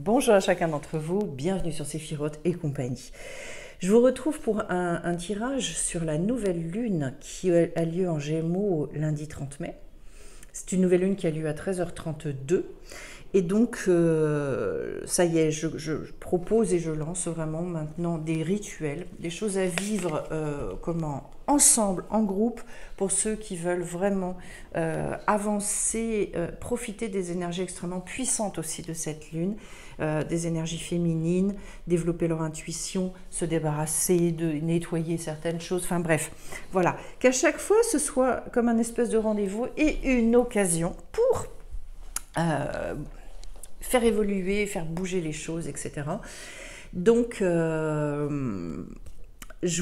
Bonjour à chacun d'entre vous, bienvenue sur Séphiroth et compagnie. Je vous retrouve pour un tirage sur la nouvelle lune qui a lieu en Gémeaux lundi 30 mai. C'est une nouvelle lune qui a lieu à 13h32. Et donc, ça y est, je propose et je lance vraiment maintenant des rituels, des choses à vivre ensemble, en groupe, pour ceux qui veulent vraiment avancer, profiter des énergies extrêmement puissantes aussi de cette lune, des énergies féminines, développer leur intuition, se débarrasser, de nettoyer certaines choses, enfin bref, voilà. Qu'à chaque fois, ce soit comme un espèce de rendez-vous et une occasion pour faire évoluer, faire bouger les choses, etc. Donc, je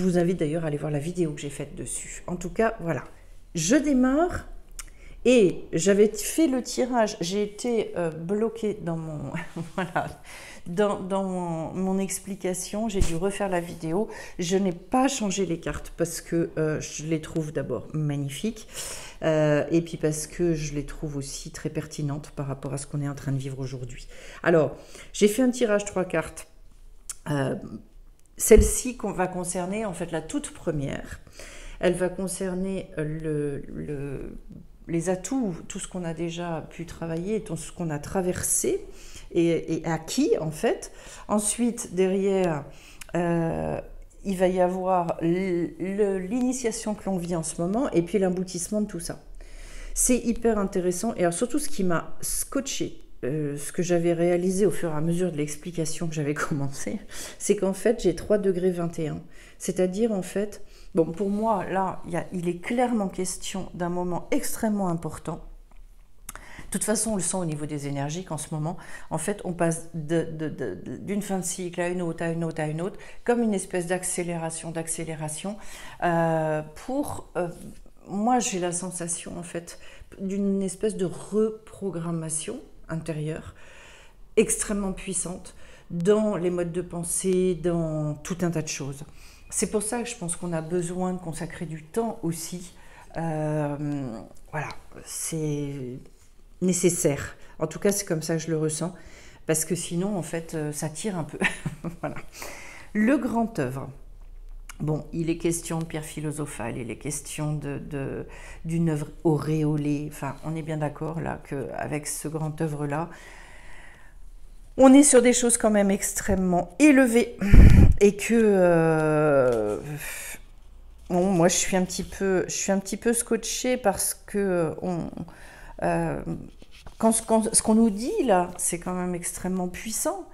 vous invite d'ailleurs à aller voir la vidéo que j'ai faite dessus. En tout cas, voilà. Je démarre et j'avais fait le tirage. J'ai été bloquée dans mon... voilà, dans mon explication. J'ai dû refaire la vidéo. Je n'ai pas changé les cartes parce que je les trouve d'abord magnifiques. Et puis parce que je les trouve aussi très pertinentes par rapport à ce qu'on est en train de vivre aujourd'hui. Alors, j'ai fait un tirage 3 cartes. Celle-ci va concerner en fait la toute première. Elle va concerner les atouts, tout ce qu'on a déjà pu travailler, tout ce qu'on a traversé et acquis en fait. Ensuite, derrière... il va y avoir l'initiation que l'on vit en ce moment et puis l'aboutissement de tout ça. C'est hyper intéressant et alors surtout ce qui m'a scotché, ce que j'avais réalisé au fur et à mesure de l'explication que j'avais commencé, c'est qu'en fait j'ai 3 degrés 21. C'est-à-dire en fait, bon pour moi là il est clairement question d'un moment extrêmement important. De toute façon, on le sent au niveau des énergies qu'en ce moment, en fait, on passe d'une fin de cycle à une autre, à une autre, à une autre, comme une espèce d'accélération. Moi, j'ai la sensation, en fait, d'une espèce de reprogrammation intérieure extrêmement puissante dans les modes de pensée, dans tout un tas de choses. C'est pour ça que je pense qu'on a besoin de consacrer du temps aussi. Voilà, c'est... nécessaire. En tout cas, c'est comme ça que je le ressens, parce que sinon, en fait, ça tire un peu. Voilà. Le grand œuvre. Bon, il est question de pierre philosophale, il est question d'une œuvre auréolée. Enfin, on est bien d'accord là qu'avec ce grand œuvre-là, on est sur des choses quand même extrêmement élevées et que bon, moi, je suis un petit peu scotchée parce que ce qu'on nous dit là, c'est quand même extrêmement puissant.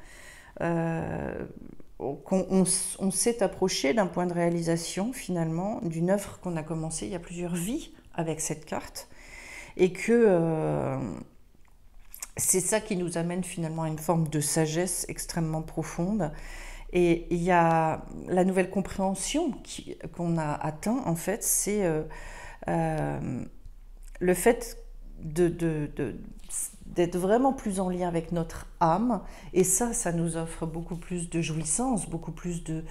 On s'est approché d'un point de réalisation finalement d'une œuvre qu'on a commencée il y a plusieurs vies avec cette carte et que c'est ça qui nous amène finalement à une forme de sagesse extrêmement profonde. Et il y a la nouvelle compréhension qu'on a atteint en fait, c'est le fait d'être vraiment plus en lien avec notre âme, et ça nous offre beaucoup plus de jouissance, beaucoup plus de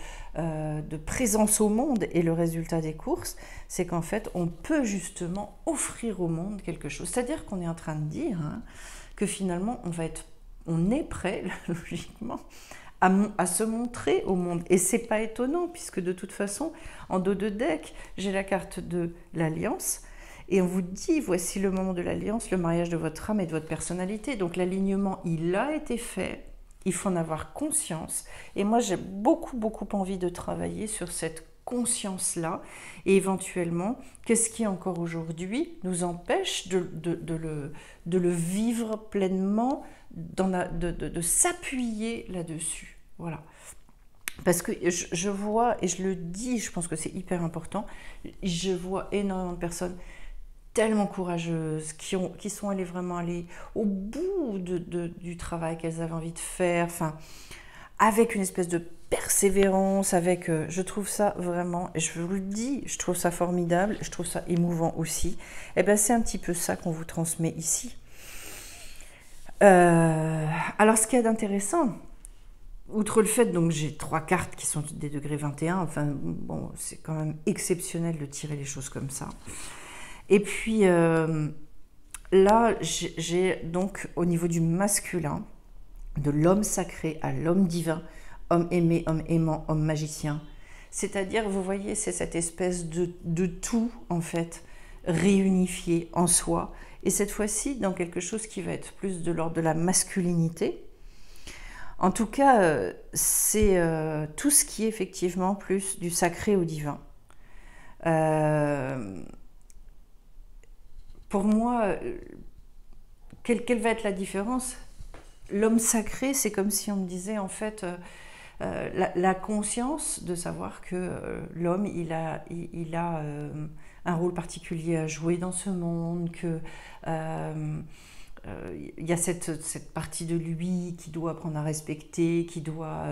présence au monde, et le résultat des courses, c'est qu'en fait, on peut justement offrir au monde quelque chose. C'est-à-dire qu'on est en train de dire que finalement, on est prêt, logiquement, à se montrer au monde. Et c'est pas étonnant, puisque de toute façon, en dos de deck, j'ai la carte de l'Alliance, et on vous dit, voici le moment de l'alliance, le mariage de votre âme et de votre personnalité. Donc l'alignement, il a été fait, il faut en avoir conscience. Et moi, j'ai beaucoup envie de travailler sur cette conscience-là. Et éventuellement, qu'est-ce qui encore aujourd'hui nous empêche de le vivre pleinement, de s'appuyer là-dessus. Voilà. Parce que je vois, et je le dis, je pense que c'est hyper important, je vois énormément de personnes tellement courageuses, qui sont allées vraiment aller au bout du travail qu'elles avaient envie de faire, enfin, avec une espèce de persévérance, je trouve ça vraiment, et je vous le dis, je trouve ça formidable, je trouve ça émouvant aussi. Et bien c'est un petit peu ça qu'on vous transmet ici. Alors ce qu'il y a d'intéressant, outre le fait, donc j'ai 3 cartes qui sont des degrés 21, enfin bon, c'est quand même exceptionnel de tirer les choses comme ça. Et puis là, j'ai donc au niveau du masculin, de l'homme sacré à l'homme divin, homme aimé, homme aimant, homme magicien. C'est-à-dire, vous voyez, c'est cette espèce de tout, en fait, réunifié en soi, et cette fois-ci dans quelque chose qui va être plus de l'ordre de la masculinité. En tout cas, c'est tout ce qui est effectivement plus du sacré au divin. Pour moi, quelle va être la différence? L'homme sacré, c'est comme si on me disait en fait la conscience de savoir que l'homme, il a un rôle particulier à jouer dans ce monde, que il y a cette partie de lui qui doit apprendre à respecter, qui doit...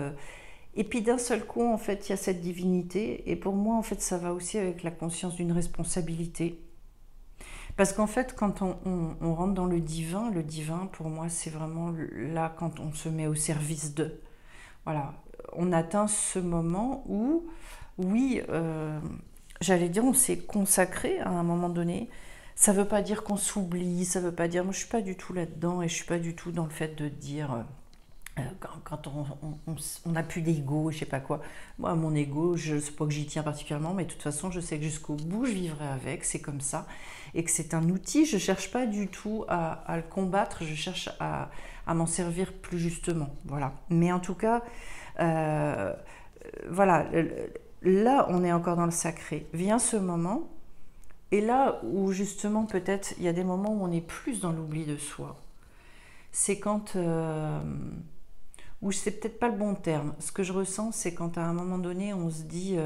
Et puis d'un seul coup, en fait, il y a cette divinité. Et pour moi, en fait, ça va aussi avec la conscience d'une responsabilité. Parce qu'en fait, quand on rentre dans le divin, pour moi, c'est vraiment là quand on se met au service d'eux. Voilà, on atteint ce moment où, oui, j'allais dire, on s'est consacré à un moment donné. Ça ne veut pas dire qu'on s'oublie, ça ne veut pas dire... Moi, je ne suis pas du tout là-dedans et je ne suis pas du tout dans le fait de dire... quand on n'a plus d'ego, je sais pas quoi. Moi, mon ego, je sais pas que j'y tiens particulièrement, mais de toute façon, je sais que jusqu'au bout, je vivrai avec, c'est comme ça, et que c'est un outil. Je cherche pas du tout à le combattre, je cherche à m'en servir plus justement. Voilà. Mais en tout cas, voilà, là, on est encore dans le sacré. Vient ce moment, et là où justement, peut-être, il y a des moments où on est plus dans l'oubli de soi. C'est quand... ou c'est peut-être pas le bon terme. Ce que je ressens, c'est quand à un moment donné, on se dit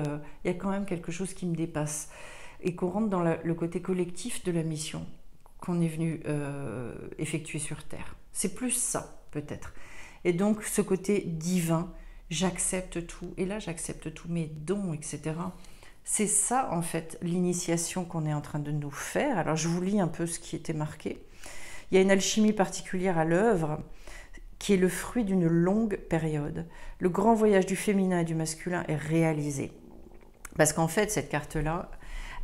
il y a quand même quelque chose qui me dépasse et qu'on rentre dans le côté collectif de la mission qu'on est venu effectuer sur Terre. C'est plus ça, peut-être. Et donc, ce côté divin, j'accepte tout. Et là, j'accepte tous mes dons, etc. C'est ça, en fait, l'initiation qu'on est en train de nous faire. Alors, je vous lis un peu ce qui était marqué. Il y a une alchimie particulière à l'œuvre qui est le fruit d'une longue période. Le grand voyage du féminin et du masculin est réalisé. Parce qu'en fait, cette carte-là,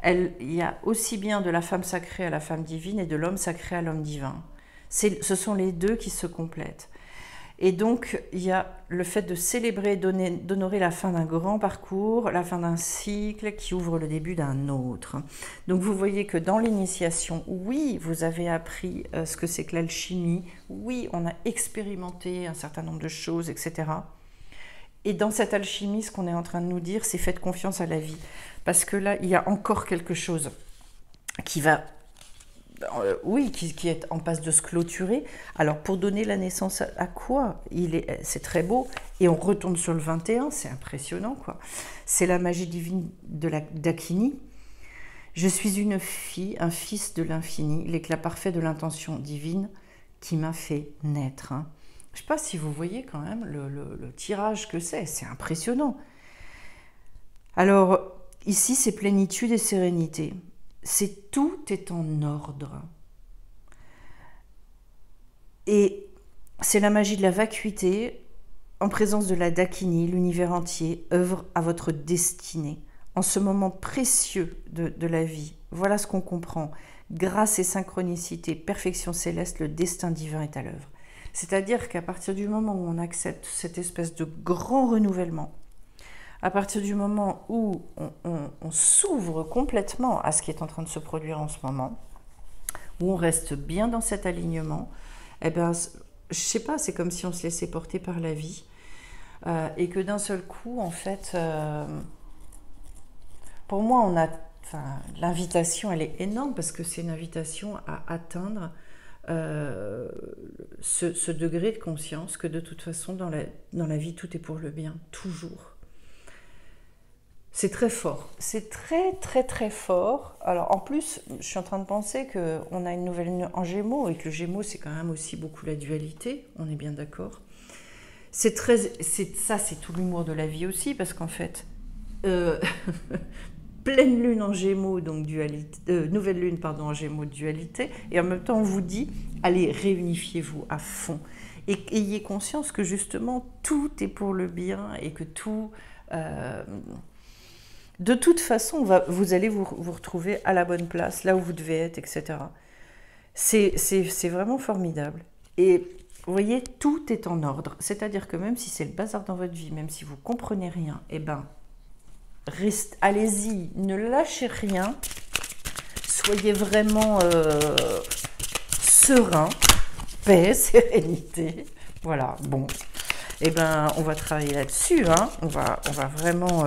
il y a aussi bien de la femme sacrée à la femme divine et de l'homme sacré à l'homme divin. Ce sont les deux qui se complètent. Et donc, il y a le fait de célébrer, d'honorer la fin d'un grand parcours, la fin d'un cycle qui ouvre le début d'un autre. Donc, vous voyez que dans l'initiation, oui, vous avez appris ce que c'est que l'alchimie, oui, on a expérimenté un certain nombre de choses, etc. Et dans cette alchimie, ce qu'on est en train de nous dire, c'est faites confiance à la vie. Parce que là, il y a encore quelque chose qui va... oui, qui est en passe de se clôturer. Alors, pour donner la naissance à quoi? C'est très beau. Et on retombe sur le 21, c'est impressionnant, quoi. C'est la magie divine de la Dakini. Je suis une fille, un fils de l'infini, l'éclat parfait de l'intention divine qui m'a fait naître. Hein. Je ne sais pas si vous voyez quand même le tirage que c'est impressionnant. Alors, ici, c'est plénitude et sérénité. Tout est en ordre. Et c'est la magie de la vacuité, en présence de la Dakini, l'univers entier œuvre à votre destinée. En ce moment précieux de la vie, voilà ce qu'on comprend. Grâce et synchronicité, perfection céleste, le destin divin est à l'œuvre. C'est-à-dire qu'à partir du moment où on accepte cette espèce de grand renouvellement, à partir du moment où on s'ouvre complètement à ce qui est en train de se produire en ce moment, où on reste bien dans cet alignement, eh ben, je sais pas, c'est comme si on se laissait porter par la vie et que d'un seul coup, en fait, pour moi, l'invitation, elle est énorme parce que c'est une invitation à atteindre ce degré de conscience que de toute façon, dans la vie, tout est pour le bien, toujours. C'est très fort, c'est très très très fort. Alors en plus, je suis en train de penser qu'on a une nouvelle lune en Gémeaux et que le Gémeaux c'est quand même aussi beaucoup la dualité, on est bien d'accord. C'est tout l'humour de la vie aussi parce qu'en fait, pleine lune en Gémeaux, donc dualité, nouvelle lune pardon en Gémeaux, dualité, et en même temps on vous dit, allez réunifiez-vous à fond et ayez conscience que justement tout est pour le bien et que tout... de toute façon, vous allez vous retrouver à la bonne place, là où vous devez être, etc. C'est vraiment formidable. Et Vous voyez, tout est en ordre. C'est-à-dire que même si c'est le bazar dans votre vie, même si vous comprenez rien, eh ben, allez-y, ne lâchez rien. Soyez vraiment serein, paix, sérénité. Voilà, bon. Eh ben, on va travailler là-dessus. Hein. On va vraiment...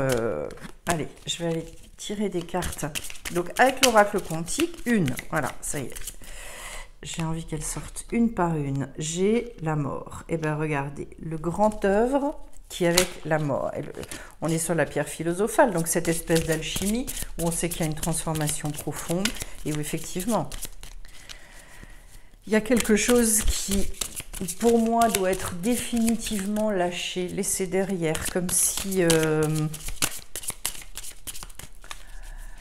Allez, je vais aller tirer des cartes. Donc, avec l'oracle quantique, une. Voilà, ça y est. J'ai envie qu'elles sortent une par une. J'ai la mort. Eh bien, regardez, le grand œuvre qui est avec la mort. On est sur la pierre philosophale, donc cette espèce d'alchimie où on sait qu'il y a une transformation profonde et où effectivement, il y a quelque chose qui, pour moi, doit être définitivement lâché, laissé derrière, comme si...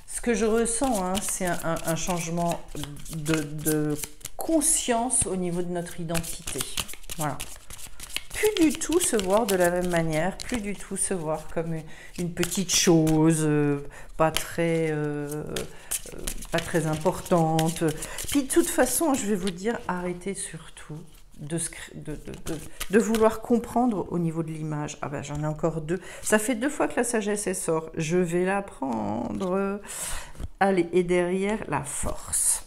ce que je ressens, hein, c'est un changement de conscience au niveau de notre identité. Voilà. Plus du tout se voir de la même manière, plus du tout se voir comme une petite chose, pas très importante. Puis de toute façon, je vais vous dire, arrêtez surtout de vouloir comprendre au niveau de l'image. Ah ben j'en ai encore deux. Ça fait 2 fois que la sagesse elle sort. Je vais la prendre. Allez, et derrière, la force.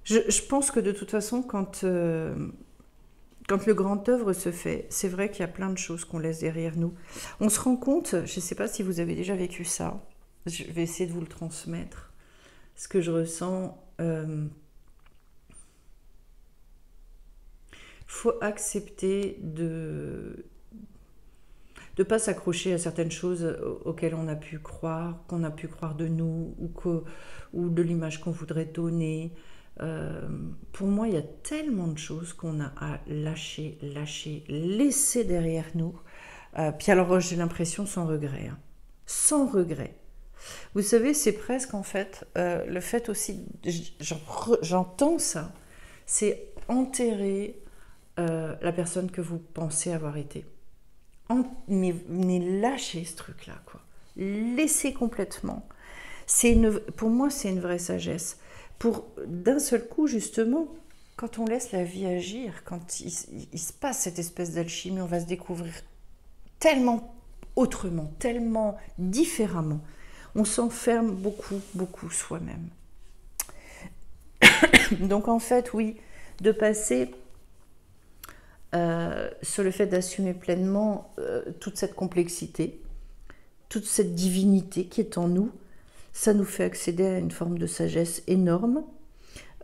Je pense que de toute façon, quand le grand œuvre se fait, c'est vrai qu'il y a plein de choses qu'on laisse derrière nous. On se rend compte, je ne sais pas si vous avez déjà vécu ça, je vais essayer de vous le transmettre, ce que je ressens. Faut accepter de ne pas s'accrocher à certaines choses auxquelles on a pu croire, qu'on a pu croire de nous, ou de l'image qu'on voudrait donner. Pour moi, il y a tellement de choses qu'on a à lâcher, laisser derrière nous. Puis alors, j'ai l'impression sans regret. Hein. Sans regret. Vous savez, c'est presque en fait, le fait aussi, j'entends ça, c'est enterrer la personne que vous pensez avoir été. Mais lâchez ce truc-là, quoi. Laissez complètement. Pour moi, c'est une vraie sagesse. Pour d'un seul coup, justement, quand on laisse la vie agir, quand il se passe cette espèce d'alchimie, on va se découvrir tellement autrement, tellement différemment. On s'enferme beaucoup soi-même. Donc en fait, oui, de passer sur le fait d'assumer pleinement toute cette complexité, toute cette divinité qui est en nous, ça nous fait accéder à une forme de sagesse énorme,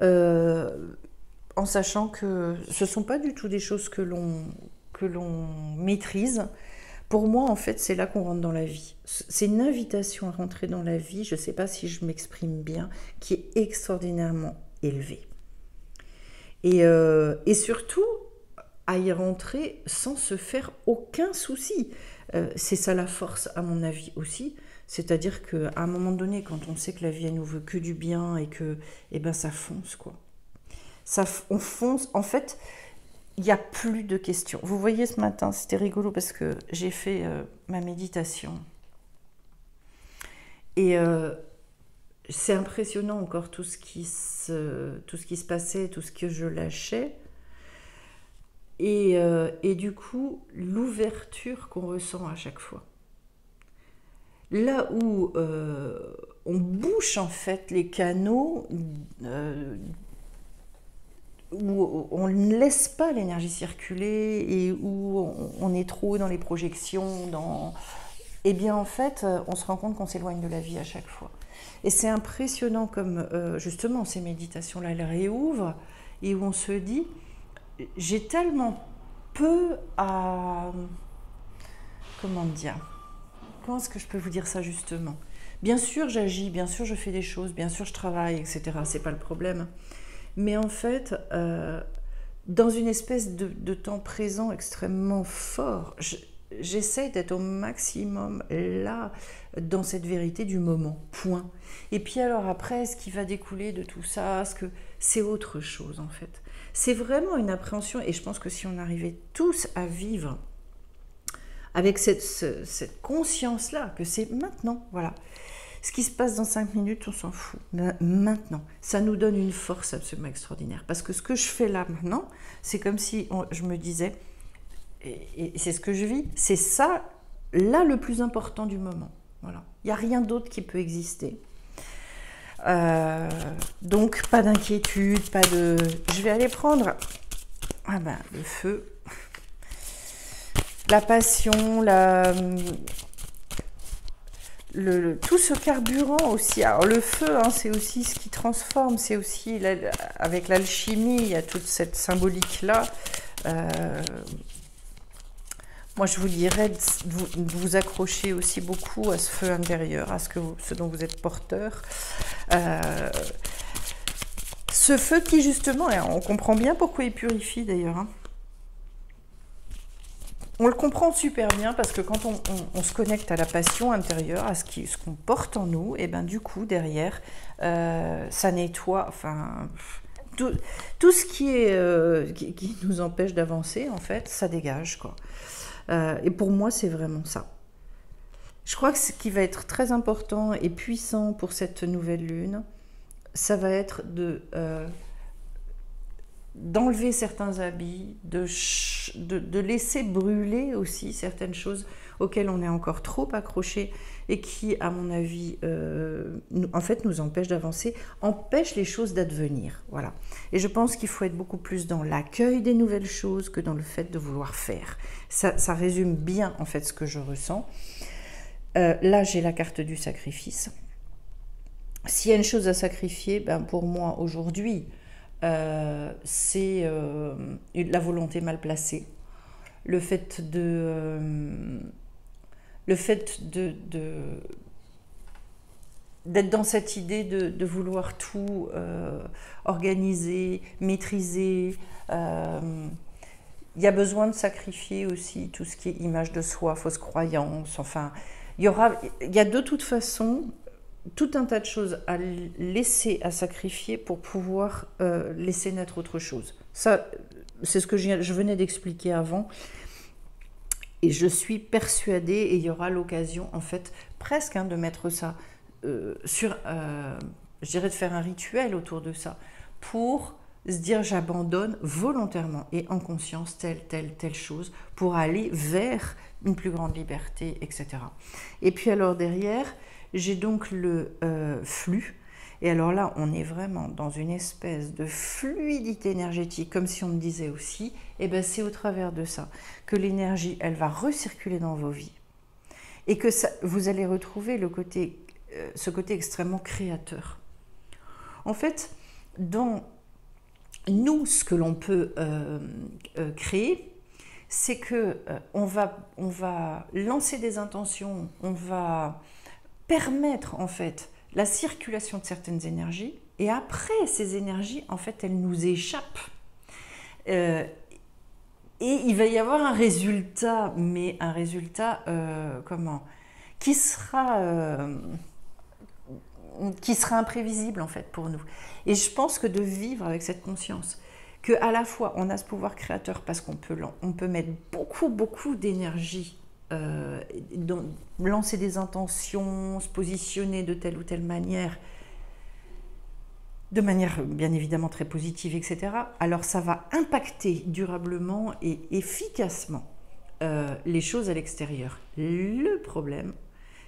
en sachant que ce ne sont pas du tout des choses que l'on maîtrise. Pour moi, en fait, c'est là qu'on rentre dans la vie. C'est une invitation à rentrer dans la vie, je ne sais pas si je m'exprime bien, qui est extraordinairement élevée. Et surtout, à y rentrer sans se faire aucun souci. C'est ça la force, à mon avis, aussi. C'est-à-dire qu'à un moment donné, quand on sait que la vie, elle nous veut que du bien et que, eh ben, ça fonce, quoi. On fonce. En fait, il n'y a plus de questions. Vous voyez, ce matin, c'était rigolo parce que j'ai fait ma méditation. Et c'est impressionnant encore tout ce qui se passait, tout ce que je lâchais. Et du coup, l'ouverture qu'on ressent à chaque fois. Là où on bouche en fait les canaux, où on ne laisse pas l'énergie circuler et où on est trop dans les projections, eh bien en fait, on se rend compte qu'on s'éloigne de la vie à chaque fois. Et c'est impressionnant comme justement ces méditations-là, elles réouvrent et où on se dit, j'ai tellement peu à... Comment dire ? Comment est-ce que je peux vous dire ça justement ? Bien sûr, j'agis, bien sûr, je fais des choses, bien sûr, je travaille, etc. C'est pas le problème. Mais en fait, dans une espèce de temps présent extrêmement fort, j'essaie d'être au maximum là, dans cette vérité du moment, point. Et puis alors après, ce qui va découler de tout ça, c'est autre chose en fait. C'est vraiment une appréhension, et je pense que si on arrivait tous à vivre avec cette conscience-là, que c'est maintenant, voilà, Ce qui se passe dans 5 minutes, on s'en fout. Mais maintenant, ça nous donne une force absolument extraordinaire. Parce que ce que je fais là maintenant, c'est comme si je me disais, et c'est ce que je vis, c'est ça, là, le plus important du moment. Voilà. Il n'y a rien d'autre qui peut exister. Donc, pas d'inquiétude, pas de... Je vais aller prendre le feu, la passion, tout ce carburant aussi. Alors le feu, hein, c'est aussi ce qui transforme, c'est aussi, avec l'alchimie, il y a toute cette symbolique-là. Moi, je vous dirais de vous accrocher aussi beaucoup à ce feu intérieur, à ce dont vous êtes porteur. Ce feu qui, justement, on comprend bien pourquoi il purifie d'ailleurs. Hein. On le comprend super bien parce que quand on se connecte à la passion intérieure, à ce qu'on porte en nous, et ben du coup, derrière, ça nettoie, enfin, tout ce qui nous empêche d'avancer, en fait, ça dégage, quoi. Et pour moi, c'est vraiment ça. Je crois que ce qui va être très important et puissant pour cette nouvelle lune, ça va être d'enlever certains habits, de laisser brûler aussi certaines choses auxquelles on est encore trop accroché et qui, à mon avis, en fait, nous empêchent d'avancer, empêchent les choses d'advenir. Voilà. Et je pense qu'il faut être beaucoup plus dans l'accueil des nouvelles choses que dans le fait de vouloir faire. Ça résume bien, en fait, ce que je ressens. Là, j'ai la carte du sacrifice. S'il y a une chose à sacrifier, ben pour moi, aujourd'hui, c'est la volonté mal placée, le fait d'être dans cette idée de vouloir tout organiser, maîtriser. Il y a besoin de sacrifier aussi tout ce qui est image de soi, fausse croyance. Enfin, il y a de toute façon tout un tas de choses à laisser, à sacrifier pour pouvoir laisser naître autre chose. Ça, c'est ce que je venais d'expliquer avant. Et je suis persuadée, et il y aura l'occasion, en fait, presque de mettre ça je dirais de faire un rituel autour de ça, pour se dire j'abandonne volontairement et en conscience telle chose, pour aller vers une plus grande liberté, etc. Et puis alors derrière, j'ai donc le flux. Et alors là, on est vraiment dans une espèce de fluidité énergétique, comme si on me disait aussi, et ben c'est au travers de ça que l'énergie, elle va recirculer dans vos vies. Et que vous allez retrouver ce côté extrêmement créateur. En fait, dans nous, ce que l'on peut créer, c'est que on va lancer des intentions, on va permettre en fait la circulation de certaines énergies, et après ces énergies, en fait, elles nous échappent. Et il va y avoir un résultat, mais un résultat qui sera imprévisible en fait pour nous. Et je pense que de vivre avec cette conscience, que à la fois on a ce pouvoir créateur parce qu'on peut mettre beaucoup d'énergie, lancer des intentions, se positionner de telle ou telle manière, de manière bien évidemment très positive, etc. Alors ça va impacter durablement et efficacement les choses à l'extérieur. Le problème,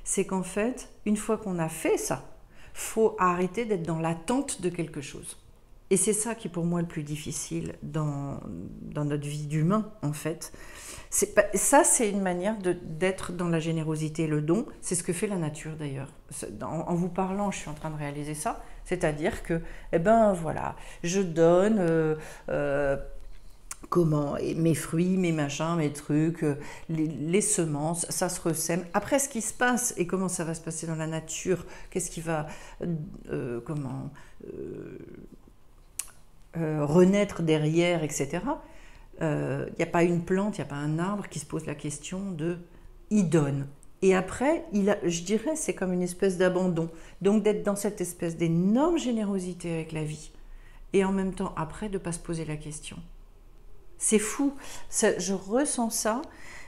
c'est qu'en fait, une fois qu'on a fait ça, faut arrêter d'être dans l'attente de quelque chose. Et c'est ça qui est pour moi le plus difficile dans notre vie d'humain, en fait. Ça, c'est une manière d'être dans la générosité et le don. C'est ce que fait la nature, d'ailleurs. En vous parlant, je suis en train de réaliser ça. C'est-à-dire que, voilà, je donne mes fruits, mes machins, mes trucs, les semences, ça se ressème. Après, ce qui se passe et comment ça va se passer dans la nature, qu'est-ce qui va renaître derrière, etc. Il n'y a pas une plante, il n'y a pas un arbre qui se pose la question de « il donne ». Et après, je dirais, c'est comme une espèce d'abandon. Donc d'être dans cette espèce d'énorme générosité avec la vie. Et en même temps, après, de ne pas se poser la question. C'est fou. Je ressens ça.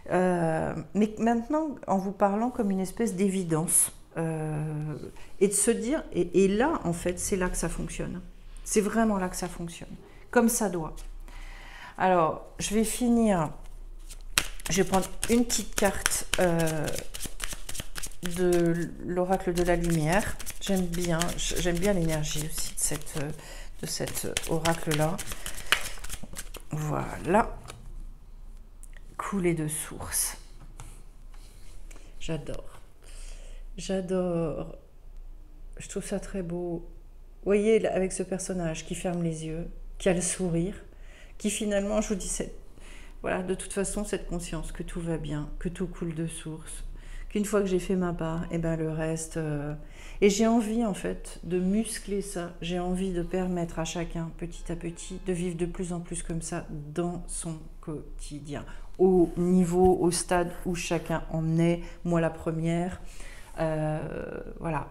Mais maintenant, en vous parlant comme une espèce d'évidence. et de se dire, et là, en fait, c'est là que ça fonctionne. C'est vraiment là que ça fonctionne, comme ça doit. Alors, je vais finir, je vais prendre une petite carte de l'oracle de la lumière. J'aime bien l'énergie aussi de cet oracle-là. Voilà. Coulée de source. J'adore. J'adore. Je trouve ça très beau. Vous voyez, avec ce personnage qui ferme les yeux, qui a le sourire, qui finalement, je vous dis, voilà, de toute façon, cette conscience que tout va bien, que tout coule de source, qu'une fois que j'ai fait ma part, et ben le reste... Et j'ai envie, en fait, de muscler ça. J'ai envie de permettre à chacun, petit à petit, de vivre de plus en plus comme ça dans son quotidien. Au niveau, au stade où chacun en est, moi la première. Voilà.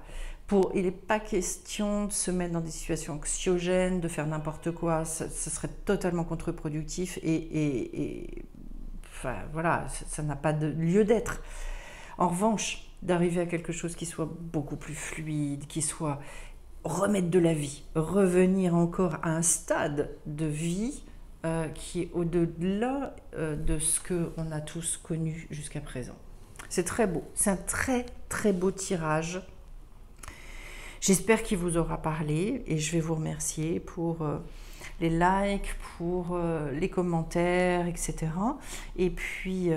Il n'est pas question de se mettre dans des situations anxiogènes, de faire n'importe quoi. Ce serait totalement contre-productif enfin, voilà, ça n'a pas de lieu d'être. En revanche, d'arriver à quelque chose qui soit beaucoup plus fluide, qui soit remettre de la vie, revenir encore à un stade de vie qui est au-delà de ce qu'on a tous connu jusqu'à présent. C'est très beau, c'est un très très beau tirage. J'espère qu'il vous aura parlé et je vais vous remercier pour les likes, pour les commentaires, etc. Et puis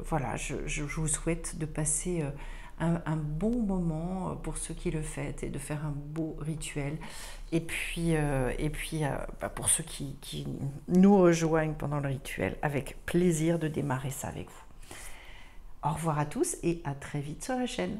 voilà, je vous souhaite de passer un bon moment pour ceux qui le font et de faire un beau rituel. Et puis pour ceux qui nous rejoignent pendant le rituel, avec plaisir de démarrer ça avec vous. Au revoir à tous et à très vite sur la chaîne.